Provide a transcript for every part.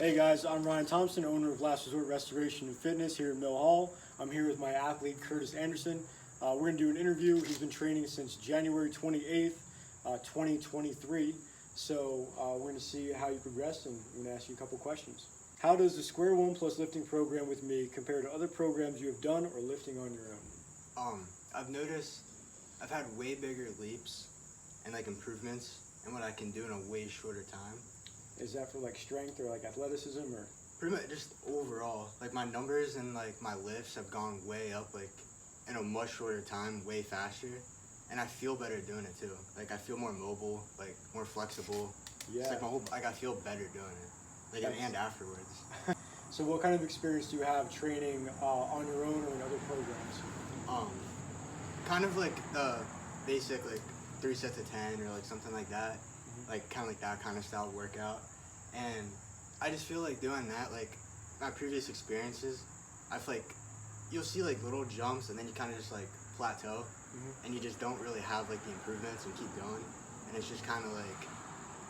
Hey guys, I'm Ryan Thompson, owner of Last Resort Restoration and Fitness here in Mill Hall. I'm here with my athlete Curtis Anderson. We're going to do an interview. He's been training since January 28th, 2023. So we're going to see how you progressed, and I'm going to ask you a couple questions. How does the Square One Plus lifting program with me compare to other programs you have done or lifting on your own? I've noticed I've had way bigger leaps and improvements in what I can do in a way shorter time. Is that for strength or athleticism or? Pretty much just overall, my numbers and my lifts have gone way up in a much shorter time, way faster, and I feel better doing it too. I feel more mobile, more flexible. Yeah. It's my whole, I feel better doing it, and afterwards. So what kind of experience do you have training on your own or in other programs? Kind of the basic 3 sets of 10 or something like that. Kind of that kind of style workout. And I just feel doing that, my previous experiences, I've you'll see little jumps and then you kind of just plateau, and you just don't really have the improvements and keep going. And it's just kind of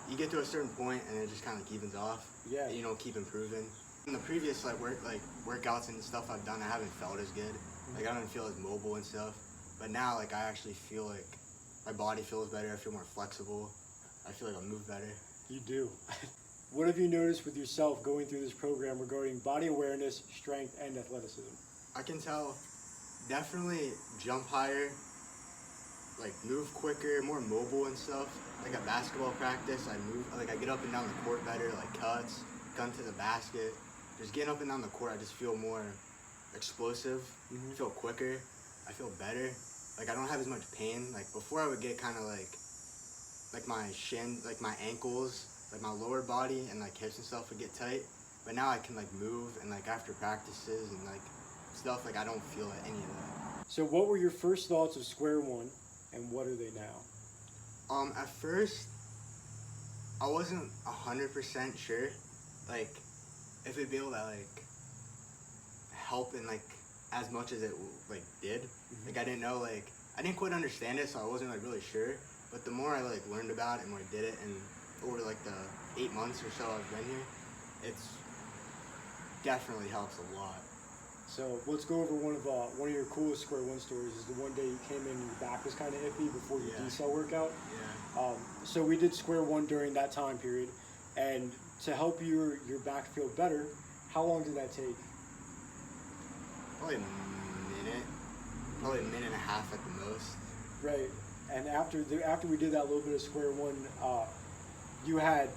you get to a certain point and it just kind of evens off. Yeah. And you don't keep improving. In the previous workouts and stuff I've done, I haven't felt as good. I don't feel as mobile and stuff. But now I actually feel my body feels better. I feel more flexible. I feel I move better. You do. What have you noticed with yourself going through this program regarding body awareness, strength, and athleticism? I can tell definitely jump higher, move quicker, more mobile and stuff. At basketball practice, I move, I get up and down the court better, cuts, gun to the basket. Just getting up and down the court, I just feel more explosive, I feel quicker, I feel better. I don't have as much pain. Before I would get kind of my shin, my ankles, my lower body and hips and stuff would get tight. But now I can move and after practices and stuff, I don't feel any of that. So what were your first thoughts of Square One and what are they now? At first, I wasn't 100% sure, if it'd be able to help in as much as it did. I didn't know, I didn't quite understand it, so I wasn't really sure. But the more I learned about it and more I did it, and over the 8 months or so I've been here, it's definitely helps a lot. So let's go over one of your coolest Square One stories. Is the one day you came in and your back was kind of iffy before your decel workout. Yeah. So we did Square One during that time period, and to help your back feel better, how long did that take? Probably a minute and a half at the most. Right. And after we did that little bit of Square One, you had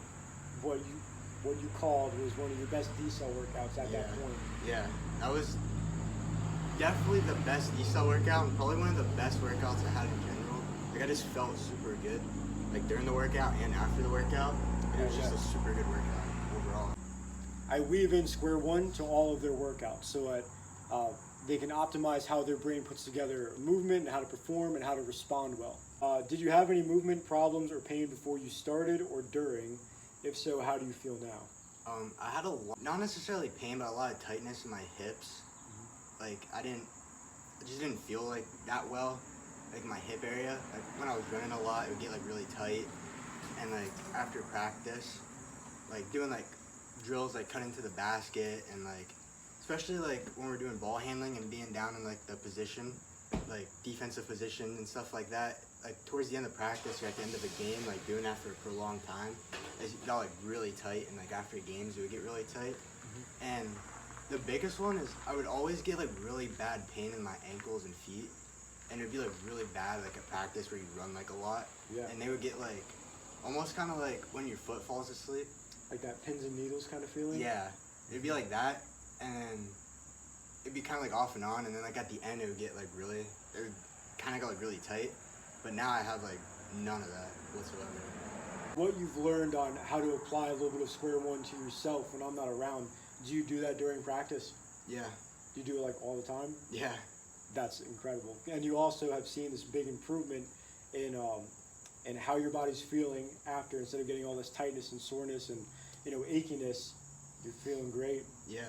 what you called was one of your best decel workouts at that point. Yeah, that was definitely the best decel workout and probably one of the best workouts I had in general. I just felt super good, during the workout and after the workout. It was just a super good workout overall. I weave in Square One to all of their workouts so that they can optimize how their brain puts together movement and how to perform and how to respond well. Did you have any movement problems or pain before you started or during? If so, how do you feel now? I had not necessarily pain, but a lot of tightness in my hips. I just didn't feel that well, my hip area. When I was running a lot, it would get really tight. And after practice, doing drills, cutting to the basket, and especially when we're doing ball handling and being down in the position, defensive position and stuff like that. Towards the end of practice or at the end of a game, doing that for a prolonged time, it got really tight, and after games it would get really tight. And the biggest one is I would always get really bad pain in my ankles and feet, and it would be really bad at practice where you run a lot. Yeah. And they would get almost kind of when your foot falls asleep. Like that pins and needles kind of feeling? Yeah, it'd be that, and then it'd be kind of off and on, and then at the end it would get it would kind of go really tight. But now I have none of that whatsoever. What you've learned on how to apply a little bit of Square One to yourself when I'm not around, do you do that during practice? Yeah. Do you do it all the time? Yeah. That's incredible. And you also have seen this big improvement in how your body's feeling after, instead of getting all this tightness and soreness and achiness, you're feeling great. Yeah.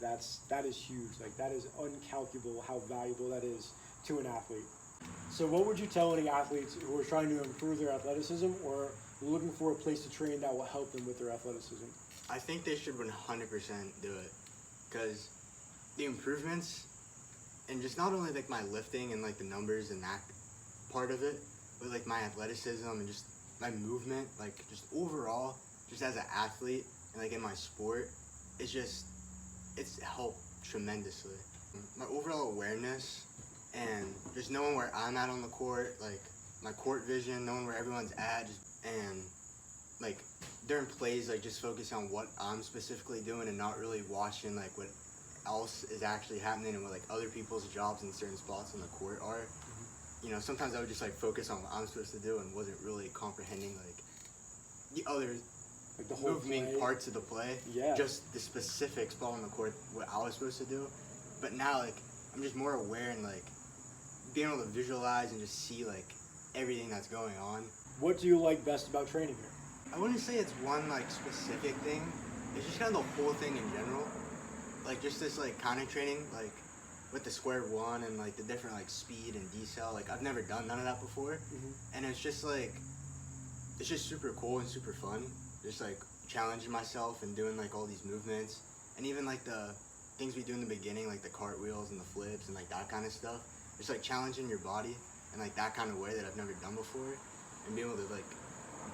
That is huge. That is uncalculable how valuable that is to an athlete. So what would you tell any athletes who are trying to improve their athleticism or looking for a place to train that will help them with their athleticism? I think they should 100% do it, because the improvements, and just not only like my lifting and like the numbers and that part of it, but like my athleticism and just my movement, like just overall, just as an athlete and like in my sport, it's helped tremendously. My overall awareness and just knowing where I'm at on the court, like my court vision, knowing where everyone's at, and like during plays, like just focus on what I'm specifically doing and not really watching like what else is actually happening and what like other people's jobs in certain spots on the court are. You know, sometimes I would just like focus on what I'm supposed to do and wasn't really comprehending like the other Like the whole moving play. parts of the play. Yeah. Just the specific spot on the court, what I was supposed to do. But now like I'm just more aware and like being able to visualize and just see like everything that's going on. What do you like best about training here? I wouldn't say it's one like specific thing. It's just kind of the whole thing in general. Like just this like kind of training, like with the square one and like the different like speed and decel. Like I've never done none of that before, and it's just super cool and super fun. Just like challenging myself and doing like all these movements, and even like the things we do in the beginning, like the cartwheels and the flips and like that kind of stuff. Just like challenging your body in like that kind of way that I've never done before, and being able to like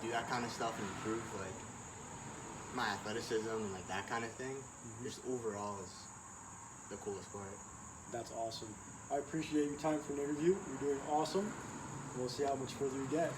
do that kind of stuff and improve like my athleticism and like that kind of thing. Just overall is the coolest part. That's awesome. I appreciate your time for an interview. You're doing awesome. We'll see how much further you get.